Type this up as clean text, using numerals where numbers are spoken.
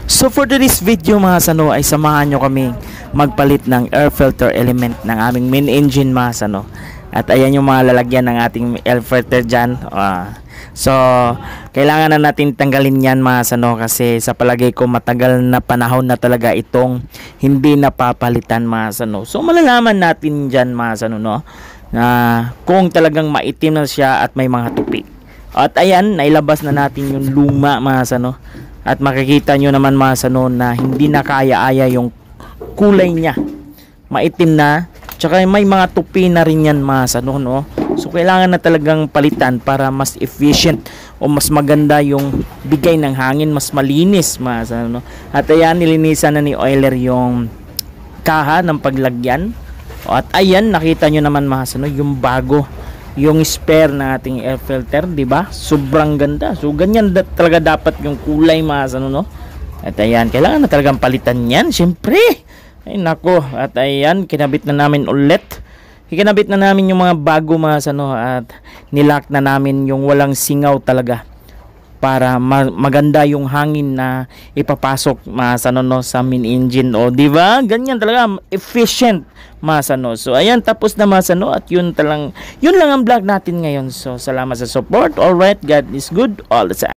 So for today's video mga sano ay samahan nyo kami magpalit ng air filter element ng aming main engine mga sano. At ayan yung mga lalagyan ng ating air filter dyan. So kailangan na natin tanggalin yan mga sano kasi sa palagay ko matagal na panahon na talaga itong hindi napapalitan mga sano. So malalaman natin dyan mga sano no, na kung talagang maitim na siya at may mga tupi. At ayan, nailabas na natin yung luma mga sano. At makikita nyo naman mga sano na hindi na kaya-aya yung kulay niya. Maitim na. Tsaka may mga tupi na rin yan mga sano, no? So kailangan na talagang palitan para mas efficient o mas maganda yung bigay ng hangin, mas malinis mga sano, no? At ayan, nilinisan na ni Oiler yung kaha ng paglagyan. At ayan, nakita nyo naman mga sano, yung bago. Yung spare na ating air filter, di ba? Sobrang ganda. So ganyan talaga dapat yung kulay mga sano, no? At ayan, kailangan na talagang palitan yan, syempre. Ay nako, at ayan, kinabit na namin ulit. Kinabit na namin yung mga bago mga sano at nilock na namin yung walang singaw talaga para maganda yung hangin na ipapasok mga sano no sa main engine, o di ba? Ganyan talaga efficient mga sano. So ayan, tapos na mga sano at yun lang ang vlog natin ngayon. So salamat sa support. All right, God is good all the time.